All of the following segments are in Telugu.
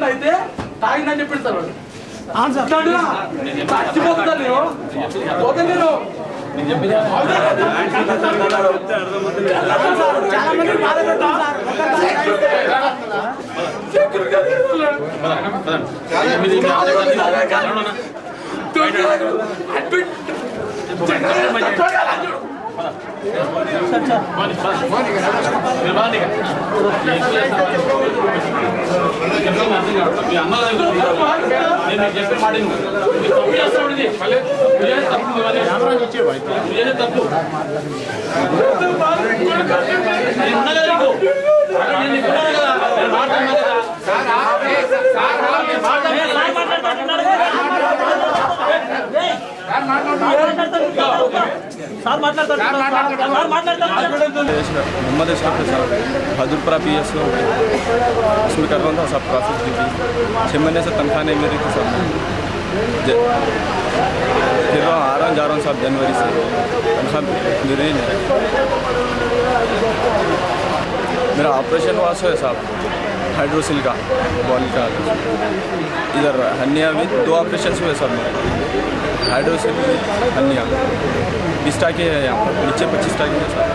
అయితే తాగిందని చెప్పింది సార్ చచ్చిపోతుందా నేను పోతే నేను मोहम्मद इस्लाम के साथ बहादुरपुरा PS में उसमें कर रहा था सब प्रोसेस ड्यूटी 6 महीने से तनख्वाह नहीं मिली थी सब फिर आ रहा हूँ जा रहा हूँ साहब जनवरी से तनख्वाह मिल रही नहीं। मेरा ऑपरेशन हुआ है साहब हाइड्रोसिल का बॉल का इधर हन्निया में 2 ऑपरेशन हुए सब मेरे हाइड्रोसिल हन्निया 20 टाके है यहाँ पर नीचे 25 टाके है साहब।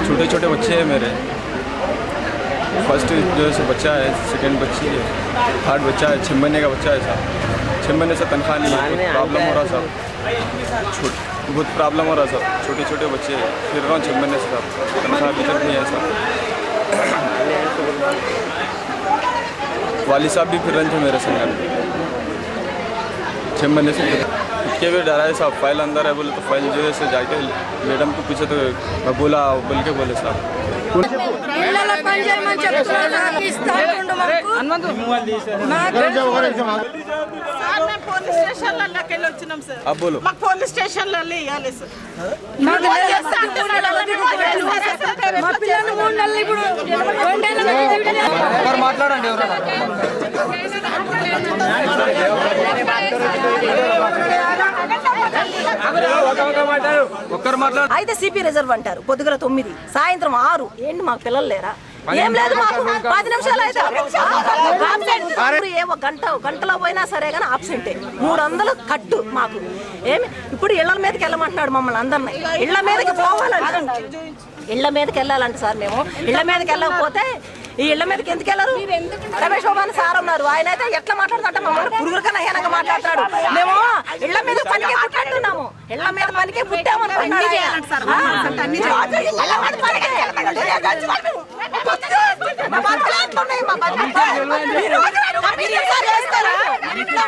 छोटे छोटे बच्चे हैं मेरे फर्स्ट जो है बच्चा है सेकंड बच्ची है थर्ड बच्चा है 6 महीने का बच्चा है साहब। 6 महीने से तनख्वाह नहीं है प्रॉब्लम हो रहा साहब बहुत प्रॉब्लम हो रहा साहब। छोटे छोटे बच्चे फिर रहा हूँ 6 महीने से साहब तनख्वाह अभी तक नहीं है साहब। वाली साहब भी फिर रहे थे मेरे संग 6 महीने से के भी डरा है साहब। फाइल अंदर है बोले तो फाइल जो है से जाके मैडम को पूछे तो बोला बोल के बोले साहब अब बोलो పోలీస్ స్టేషన్ లో ఇవ్వాలి సార్ మాట్లాడండి అయితే సిపి రిజర్వ్ అంటారు పొద్దుగల 9 సాయంత్రం 6 ఏంటి మాకు పిల్లలు లేరా ఏం లేదు మాకు 10 నిమిషాలు అయితే గంటలో పోయినా సరే కానీ ఆబ్సెంటే 300 కట్టు మాకు ఏమి ఇప్పుడు ఇళ్ల మీదకి వెళ్ళమంటున్నాడు మమ్మల్ని అందరినీ ఇళ్ల మీదకి పోవాలంటే ఇళ్ల మీదకి వెళ్ళాలంటే సార్ మేము ఇళ్ల మీదకి వెళ్ళకపోతే ఈ ఇళ్ల మీదకి ఎందుకు వెళ్ళరు రమేష్ బాబు అని సార్ ఉన్నారు ఆయన అయితే ఎట్లా మాట్లాడుతుంటే మమ్మల్ని పురుగుల కన్నా హీనంగా మాట్లాడతాడు మేము ఇళ్ల మీద పనికే పుట్టినాము ఇళ్ల మీద పనికే పుట్టామనుకుంటున్నాడు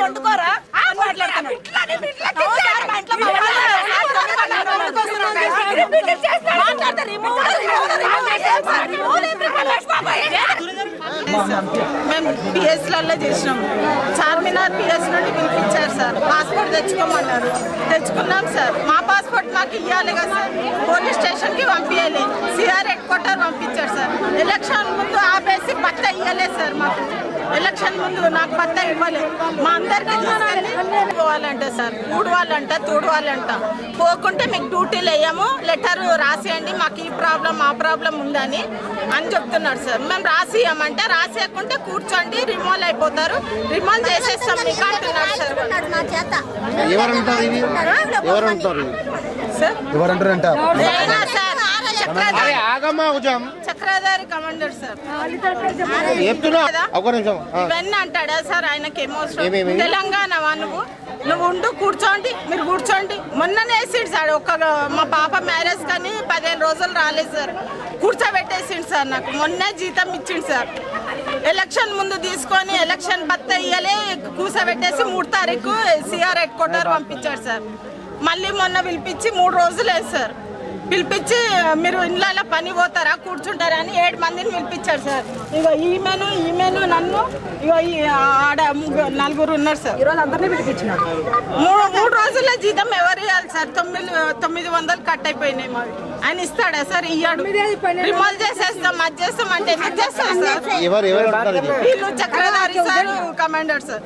వండుకోరా మేము పిఎస్లలో చేసినాం చార్మినార్ పిఎస్ నుండి పిలిపించారు సార్ పాస్పోర్ట్ తెచ్చుకోమన్నారు తెచ్చుకున్నాం సార్ మా పాస్పోర్ట్ మాకు ఇవ్వాలి కదా సార్ పోలీస్ స్టేషన్కి పంపించాలి సిఆర్ హెడ్ క్వార్టర్ పంపించారు సార్ ఎలక్షన్ ముందు ఆపేసి పత్త ఇవ్వలేదు సార్ మాకు ఎలక్షన్ ముందు నాకు పత్త ఇవ్వాలి మా అందరికీ పోవాలంట సార్ ఊడవాలంట తూడవాలంట పోకుంటే మీకు డ్యూటీలు వేయము లెటర్ రాసేయండి మాకు ఈ ప్రాబ్లం ఆ ప్రాబ్లం ఉందని అని చెప్తున్నాడు సార్ మేము రాసియమంటే రాసేయకుంటే కూర్చోండి రిమూవ్ అయిపోతారు రిమూవ్ చేసేస్తాం మీకు అంటున్నాడు సార్ చక్రధారి కమాండర్ సార్ ఇవన్నీ అంటాడా సార్ ఆయనకి ఏమవసరం తెలంగాణ నువ్వు ఉండు కూర్చోండి మీరు కూర్చోండి మొన్ననే వేసిండు సార్ మా పాప మ్యారేజ్ కానీ 15 రోజులు రాలేదు సార్ కూర్చోబెట్టేసిండు సార్ నాకు మొన్నే జీతం ఇచ్చిండు సార్ ఎలక్షన్ ముందు తీసుకొని ఎలక్షన్ బత్త ఇయ్యలే కూర్చోబెట్టేసి 3 తారీఖు సిఆర్ హెడ్ క్వార్టర్ పంపించాడు సార్ మళ్ళీ మొన్న పిలిపించి 3 రోజులే సార్ పిలిపించి మీరు ఇళ్ళ పని పోతారా కూర్చుంటారా అని 7 మందిని పిలిపించారు సార్ ఇగో ఈమెను నన్ను ఇగో ఆడ 4 ఉన్నారు సార్ ఈరోజు అందరినీ పిలిపించినాడు 3 రోజుల జీతం ఎవరు ఇవ్వాలి సార్ 900 కట్ అయిపోయినాయి మాకు ఆయన ఇస్తాడా సార్ ఇయ్యాడు రిమూవ్ చేసేస్తాం అది చేస్తాం అంటే ఎందుకు చేస్తాం సార్ వీళ్ళు Chakradhari sir commander sir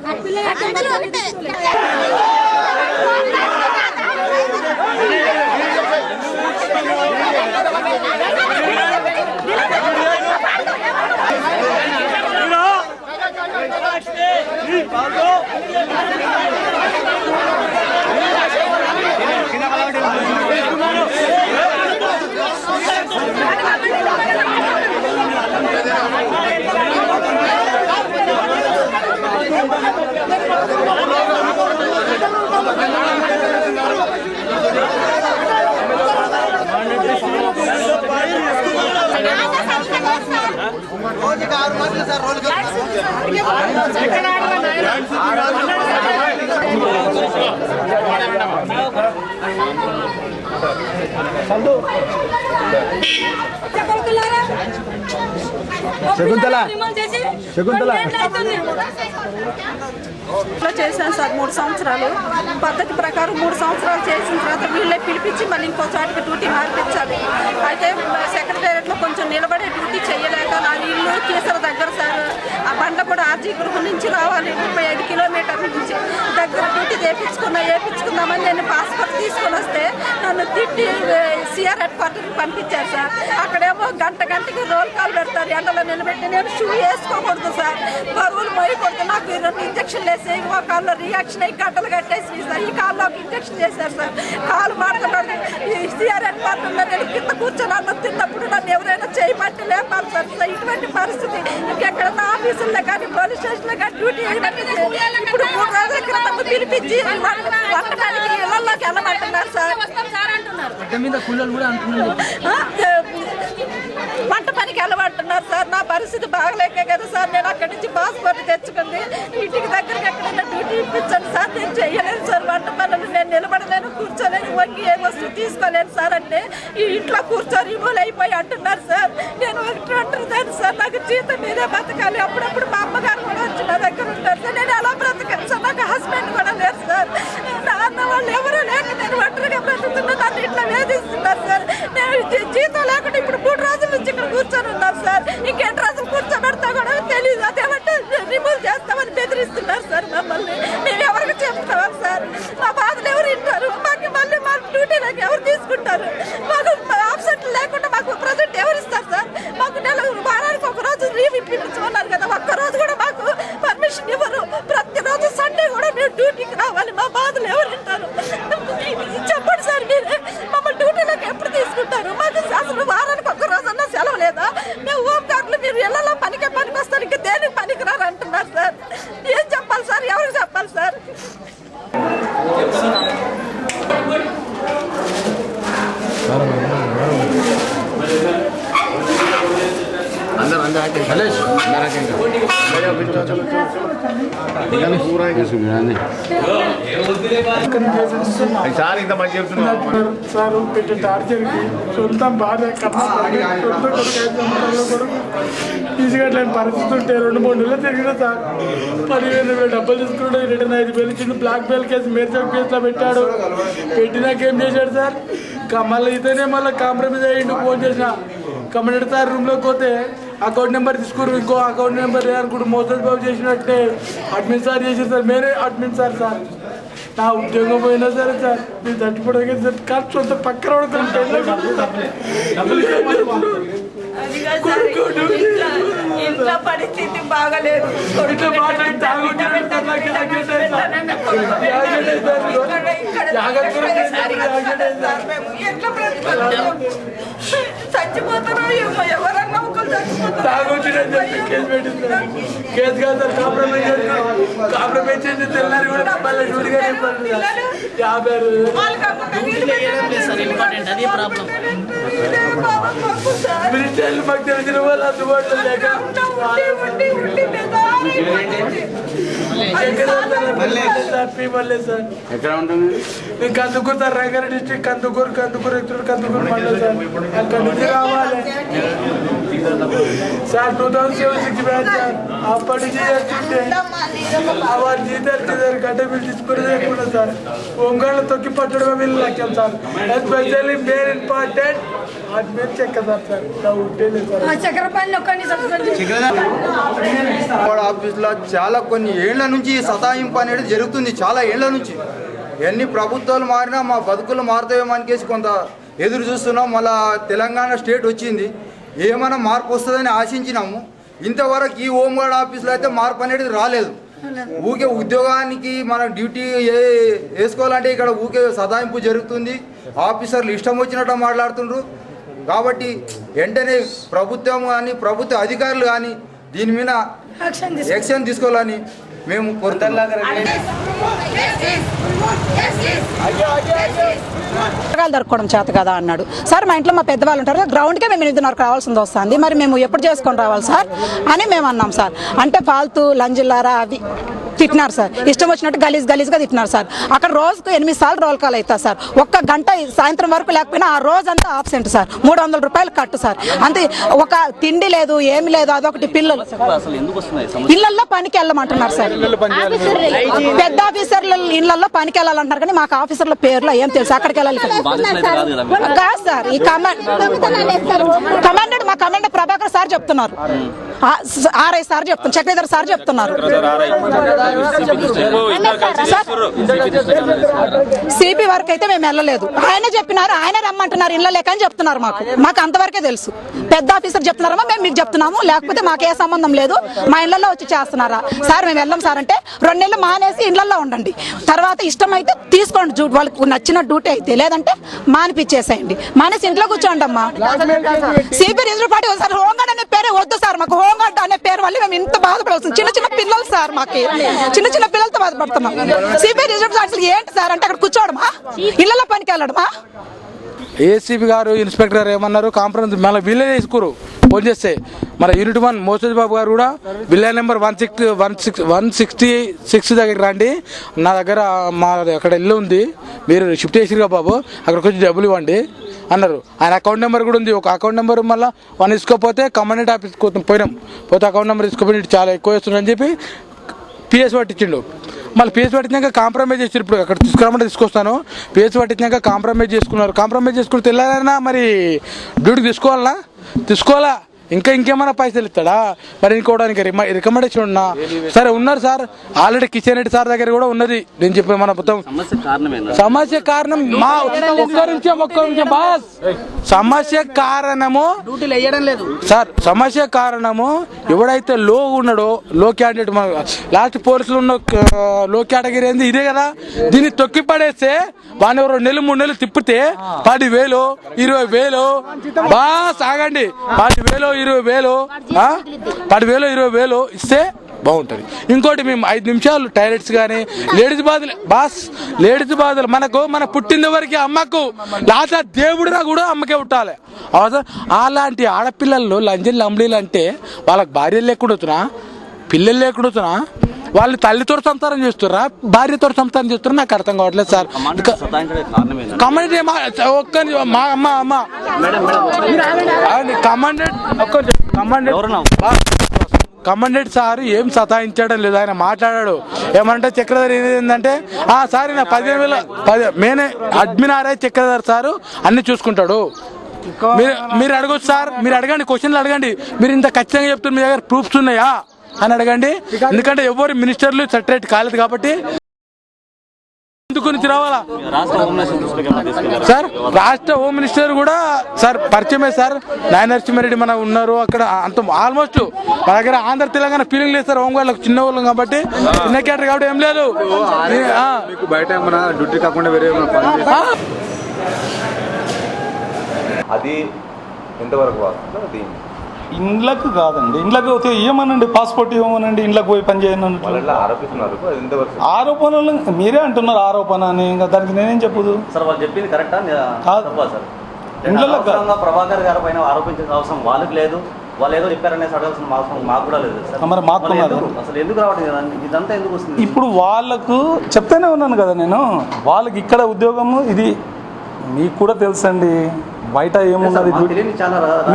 Shakuntala చేశాను సార్ 3 సంవత్సరాలు పద్ధతి ప్రకారం 3 సంవత్సరాలు చేసిన తర్వాత వీళ్ళే పిలిపించి మళ్ళీ ఇంకో చోటికి డ్యూటీ మార్పించాలి. అయితే సెక్రటేరియట్లో కొంచెం నిలబడే డ్యూటీ చేయలేక నా ఇల్లు కీసర దగ్గర సార్. ఆ బండ కూడా ఆర్జీ గృహం నుంచి రావాలి 35 కిలోమీటర్ల నుంచి దగ్గర డ్యూటీ వేయించుకుందామని నేను పాస్పోర్ట్ తీసుకొని వస్తే నన్ను తిట్టి సిఆర్ హెడ్ క్వార్టర్కి పంపించారు సార్. అక్కడేమో గంటకి రోల్ కాల్ పెడతారు, ఎండలో నిలబెట్టి నేను షూ వేసుకోకూడదు సార్, బరువులు మోయకూడదు. నాకు 2 ఇంజక్షన్లు వేసి ఒక కాల్లో రియాక్షన్ అయ్యి గంటలు కట్టేసి సార్ ఈ కాల్లో ఒక ఇంజక్షన్ చేశారు సార్. కాలు మాట్లాడాలి సిఆర్ హెడ్ క్వార్టర్లో నేను కింద కూర్చొని అన్నం తిన్నప్పుడు నన్ను ఎవరైనా చేయబట్టి లేపాలి సార్. ఇటువంటి పరిస్థితి ఇంకెక్కడన్నా ఆఫీసుల్లో కానీ పోలీస్ స్టేషన్లో కానీ డ్యూటీ ఇప్పుడు 3 రోజుల క్రితం పిలిపించి వంటడానికి ఇళ్లలోకి వెళ్ళమంటున్నారు సార్. వంట పనికి వెళ్ళమంటున్నారు సార్. నా పరిస్థితి బాగలేకే కదా సార్ నేను అక్కడి నుంచి పాస్పోర్ట్ తెచ్చుకుంది. ఇంటికి దగ్గరికి ఎక్కడైనా డ్యూటీ ఇప్పించండి సార్. నేను చేయలేను సార్ వంట పనులు, నేను నిలబడలేను, కూర్చోలేను, వంగి ఏ వస్తువు తీసుకోలేను సార్ అంటే ఈ ఇంట్లో కూర్చొని రిమూవ్ అయిపోయి అంటున్నారు సార్. నేను ఒకటి అంటున్నాను సార్, నాకు జీతం మీదే బతకాలి. అప్పుడప్పుడు మా అమ్మగారు కూడా వచ్చి నా దగ్గర ఉంటారు సార్. నేను ఎలా బ్రతకాను సార్? నాకు హస్బెండ్ కూడా లేరు సార్. నా అన్న వాళ్ళు ఎవరూ లేక నేను ఒంటరిగా బ్రతుకుతున్నా. నన్ను ఇట్లా వేధిస్తున్నారు సార్. నేను జీతం లేకుండా ఇప్పుడు 3 రోజుల నుంచి ఇక్కడ కూర్చొని ఉన్నారు సార్. ఇంకెన్ని రోజులు కూర్చోబెడతా కూడా తెలియదు. అదేమంటే రిమూవ్ చేస్తామని బెదిరిస్తున్నారు సార్ మమ్మల్ని. మేము ఎవరికి చెప్తాం సార్? మా బాధలు ఎవరు వింటారు? మాకు మళ్ళీ మా డ్యూటీలోకి ఎవరు తీసుకుంటారు? మాకు ఆబ్సెంట్లు లేకుండా మాకు ప్రజెంట్ ఎవరు ఇస్తారు సార్? మాకు వారానికి ఒక రోజు లీవ్ ఇప్పించుకున్నారు కదా, ఒక్కరోజు కూడా మాకు పర్మిషన్ ఇవ్వరు. ప్రతిరోజు సండే కూడా మేము డ్యూటీకి రావాలి. మా బాధలు ఎవరు వింటారు? చెప్పండి సార్, మీరే మమ్మల్ని డ్యూటీలోకి ఎప్పుడు తీసుకుంటారు? మాకు అసలు వారానికి ఒక్క రోజన్నా సెలవు లేదా? మేము హోంగార్డులు మీరు ఇళ్లలో పనికి వస్తారు, ఇంకా దేనికి పనికి రారు అంటున్నారు సార్. ఏం చెప్పాలి సార్? ఎవరికి చెప్పాలి సార్? సార్ పెట్టే టార్చర్కి సొంత భార్య ఈజీగా లేని పరిస్థితి ఉంటే 2-3 నెలలు తిరిగిన సార్. 10,000 డబ్బులు తీసుకుంటే రిటర్న్ 5,000 ఇచ్చిండు. బ్లాక్ బెయిల్ కేసు మేర్చక్ కేసులో పెట్టాడు. పెట్టినాక ఏం చేశాడు సార్? మళ్ళీ ఇతనే మళ్ళీ కాంప్రమైజ్ అయ్యిండు. ఫోన్ చేసిన కమాండర్ సార్ రూమ్లోకి పోతే అకౌంట్ నెంబర్ తీసుకురు, ఇంకో అకౌంట్ నెంబర్ అనుకుంటూ మోసజ్ బాబు చేసినట్టే అడ్మిన్ సార్ చేసారు సార్. మేరే అడ్మిన్ సార్ సార్ నా ఉద్యోగం పోయినా సరే సార్ మీరు తట్టుకోవడానికి సార్ ఖర్చు అంత పక్కన ఇంట్లో పరిస్థితి బాగలేదు. చచ్చిపోతారో ఏమో, ఎవరన్నా ఒకరు చచ్చిపోతారు. కేసు కాదు సార్, కాంప్రమైజ్ చేసి తెల్లారి కూడా 50 మాకు తెలిసిన వాళ్ళు అందుబాటులో లేక ఎక్కడ ఉంటుంది? కందుకూరు సార్, రంగారెడ్డి డిస్ట్రిక్ట్ కందుకూరు మండలం సార్. అక్కడ నుంచి రావాలి సార్. 2007-6 batch sir. అప్పటి నుంచి చేస్తుంటే వారి జీతాలు గడ్డ బిల్ తీసుకుని లేకుండా సార్ ఒంగోళ్ళ తొక్కి పట్టడమే వీళ్ళు లక్ష్యం సార్. ఎస్పెషల్లీ మేర్ ఇంపార్టెంట్ అడ్మిట్ చెక్క సార్. ఆఫీస్లో చాలా కొన్ని ఏళ్ల నుంచి సతాయింపు అనేది జరుగుతుంది. చాలా ఏళ్ల నుంచి ఎన్ని ప్రభుత్వాలు మారినా మా బతుకులు మారుతాయేమో అనికేసి కొంత ఎదురు చూస్తున్నాం. మళ్ళా తెలంగాణ స్టేట్ వచ్చింది, ఏమైనా మార్పు వస్తుందని ఆశించినాము. ఇంతవరకు ఈ హోంగార్డ్ ఆఫీస్లో అయితే మార్పు అనేది రాలేదు. ఊకే ఉద్యోగానికి మన డ్యూటీ వేసుకోవాలంటే ఇక్కడ ఊకే సతాయింపు జరుగుతుంది. ఆఫీసర్లు ఇష్టం వచ్చినట్టు మాట్లాడుతుండ్రు. కాబట్టి వెంటనే ప్రభుత్వం కానీ ప్రభుత్వ అధికారులు కానీ దీని మీద యాక్షన్ తీసుకోవాలని మేము కోరుతున్నాం. కూరగాయలు దొరకడం చేత కదా అన్నాడు. సార్ మా ఇంట్లో మా పెద్దవాళ్ళు ఉంటారు, గ్రౌండ్కే మేము 8:30 రావాల్సింది వస్తుంది, మరి మేము ఎప్పుడు చేసుకొని రావాలి సార్ అని మేము అన్నాం సార్. అంటే ఫాల్తూ లంజులారా అవి తిట్టినారు సార్, ఇష్టం వచ్చినట్టు గలీజ్గా తిట్టినారు సార్. అక్కడ రోజుకు 8 సార్లు రోల్ కాల్ అవుతుంది సార్. ఒక్క గంట సాయంత్రం వరకు లేకపోయినా ఆ రోజంతా ఆబ్సెంట్ సార్. 300 రూపాయలు కట్టు సార్. అంతే, ఒక తిండి లేదు ఏమి లేదు. అదొకటి పిల్లల్లో పనికి వెళ్ళమంటున్నారు సార్. పెద్ద ఆఫీసర్ల ఇళ్లలో పనికి వెళ్ళాలంటున్నారు, కానీ మాకు ఆఫీసర్ల పేర్లు ఏం తెలుసు, అక్కడికి వెళ్ళాలి కాదు సార్. ఈ కమాండెంట్ మా కమాండెంట్ ప్రభాకర్ సార్ చెప్తున్నారు, ఆర్ఐ సార్ చెప్తున్నారు, చక్రధర్ సార్ చెప్తున్నారు. సిపి వరకు అయితే మేము వెళ్ళలేదు. ఆయన చెప్పినారు, ఆయన రమ్మంటున్నారు ఇళ్ళ లేక అని చెప్తున్నారు. మాకు అంతవరకే తెలుసు. పెద్ద ఆఫీసర్ చెప్తున్నారమ్మా, మేము మీకు చెప్తున్నాము, లేకపోతే మాకే సంబంధం లేదు, మా ఇళ్లలో వచ్చి చేస్తున్నారా సార్. మేము వెళ్ళాం సార్ అంటే 2 నెలలు మానేసి ఇళ్లలో ఉండండి, తర్వాత ఇష్టమైతే తీసుకోండి, వాళ్ళకి నచ్చిన డ్యూటీ అయితే, లేదంటే మానిపించేసేయండి, మానేసి ఇంట్లో కూర్చోండి అమ్మా. CP reserve party sir, home guard అనే పేరే వద్దు సార్ మాకు. హోంగార్డ్ అనే పేరు వల్ల మేము ఇంత బాధపడవలసింది. చిన్న పిల్లలు సార్, మాకు చిన్న పిల్లలతో బాధపడుతున్నాం. సిపి రిజర్వ్ పార్టీ ఏంటి సార్ అంటే అక్కడ కూర్చోవడమా, ఇళ్లలో పనికి వెళ్ళడమా? ఏసీపీ గారు ఇన్స్పెక్టర్ గారు ఏమన్నారు, కాంప్రమైజ్ మళ్ళీ వీళ్ళే తీసుకురు ఫోన్ చేస్తే. మన యూనిట్ 1 మోసేజ్ బాబు గారు కూడా విలేజ్ నెంబర్ 166 దగ్గరికి రండి, నా దగ్గర మా అక్కడ ఇల్లు ఉంది, మీరు షిఫ్ట్ చేసిరుగా బాబు, అక్కడికి వచ్చి డబ్బులు ఇవ్వండి అన్నారు. ఆయన అకౌంట్ నెంబర్ కూడా ఉంది. ఒక అకౌంట్ నెంబర్ మళ్ళీ 1 ఇసుకోపోతే కమాండెంట్ ఆఫీస్కి పోయినాం, పోతే అకౌంట్ నెంబర్ ఇసుకోపోయి చాలా ఎక్కువ వేస్తున్నారని చెప్పి పిఎస్ పట్టించిండు. మళ్ళీ పిఎస్ పట్టించాక కాంప్రమైజ్ చేసి ఇప్పుడు అక్కడ తీసుకురామంటే తీసుకొస్తాను. పిఎస్ పట్టించాక కాంప్రమైజ్ చేసుకున్నారు. కాంప్రమైజ్ చేసుకుని తెల్లారైనా మరి డ్యూటీకి తీసుకోవాలా ఇంకేమైనా పైసలు ఇస్తాడా మరి? ఇంకోవడానికి రికమెండేషన్ ఉన్నా సరే ఉన్నారు sir. Already Kishan Reddy sir దగ్గర కూడా ఉన్నది. నేను చెప్పే మన మొత్తం సమస్య కారణం మా ఒక్క నిమిషం బాస్, సమస్య కారణము సార్, సమస్య కారణము ఎవడైతే లో ఉన్నాడో, లో క్యాండిడేట్, మన లాస్ట్ పోలీసులు ఉన్న లో కేటగిరీ ఏంది ఇదే కదా. దీన్ని తొక్కి పడేస్తే వాడిని 2 నెలలు 3 నెలలు తిప్పితే 10,000 20,000 బాస్ ఆగండి, 10,000 20,000 10,000 ఇస్తే బాగుంటుంది. ఇంకోటి మేము 5 నిమిషాలు టాయిలెట్స్ కానీ లేడీస్ బాధలు మనకు మన పుట్టిన వరకు అమ్మకు లాస్ట్ దేవుడినా కూడా అమ్మకే పుట్టాలి. అలాంటి ఆడపిల్లల్లో లంజలు లంబడీలు అంటే వాళ్ళకి భార్యలు లేకుండా పిల్లలు లేకుండా వాళ్ళు తల్లితో సంసారం చేస్తుర్రా భార్యతో సంసారం చేస్తున్నా నాకు అర్థం కావట్లేదు సార్. కమాండెంట్ కమాండెంట్ సార్ ఏం సతాయించడం లేదు. ఆయన మాట్లాడాడు ఏమంటే చక్రధర్ ఏంటంటే సార్ నా 15,000 మేనే అడ్మిన్ ఆర్ఐ చక్రధర్ సారు అన్ని చూసుకుంటాడు. మీరు అడగొచ్చు సార్, మీరు అడగండి, క్వశ్చన్లు అడగండి. మీరు ఇంత ఖచ్చితంగా చెప్తున్నారు, మీ దగ్గర ప్రూఫ్స్ ఉన్నాయా అని అడగండి. ఎందుకంటే ఎవరు మినిస్టర్లు సెటరేట్ కాలేదు కాబట్టి గురించి రావాలా సార్. రాష్ట్ర హోమ్ మినిస్టర్ కూడా సార్ పరిచయమే సార్. నాయన నరసింహారెడ్డి మన ఉన్నారు అక్కడ. అంత ఆల్మోస్ట్ మా దగ్గర ఆంధ్ర తెలంగాణ ఫీలింగ్ లేదు సార్. హోంగార్డులకు చిన్న వాళ్ళం కాబట్టి, చిన్న క్యాటర్ కాబట్టి ఏం లేదు. బయట డ్యూటీ కాకుండా వేరే అది ఎంతవరకు వాస్తవం? ఇండ్లకు కాదండి, ఇండ్లకు ఏమనండి, పాస్పోర్ట్ ఇవ్వమనండి, ఇండ్లకు పోయి పని చేయను ఆరోపణలు మీరే అంటున్నారు. ఆరోపణ అని ఇంకా దానికి నేనేం చెప్పదు సార్. వాళ్ళు చెప్పింది కరెక్టా సార్? ఇండ్లలో ప్రభాకర్ గారి పైన ఆరోపించిన అవసరం వాళ్ళకి లేదు, వాళ్ళు ఏదో చెప్పారనే అడగాల్సిన అవసరం మాకు కూడా లేదు సార్. మరి మాకు అసలు ఎందుకు రావట్లేదు కదండి, ఇదంతా ఎందుకు వస్తుంది? ఇప్పుడు వాళ్ళకు చెప్తానే ఉన్నాను కదా నేను, వాళ్ళకి ఇక్కడ ఉద్యోగము ఇది మీకు కూడా తెలుసండి. బయట ఏమున్నది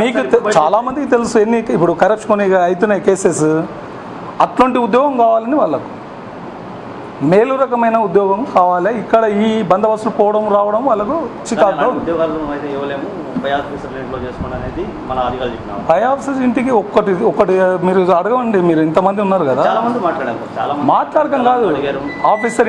మీకు చాలా మందికి తెలుసు. ఇప్పుడు కరప్షన్ అవుతున్నాయి కేసెస్. అట్లాంటి ఉద్యోగం కావాలని వాళ్ళకు మేలు రకమైన ఉద్యోగం కావాలి. ఇక్కడ ఈ బందోబస్తులు పోవడం రావడం వాళ్ళకు చికాకు. పై ఆఫీసర్ ఇంటికి ఒక్కటి మీరు అడగండి. మీరు ఇంతమంది ఉన్నారు కదా, మాట్లాడకం కాదు, ఆఫీసర్ ఇంటికి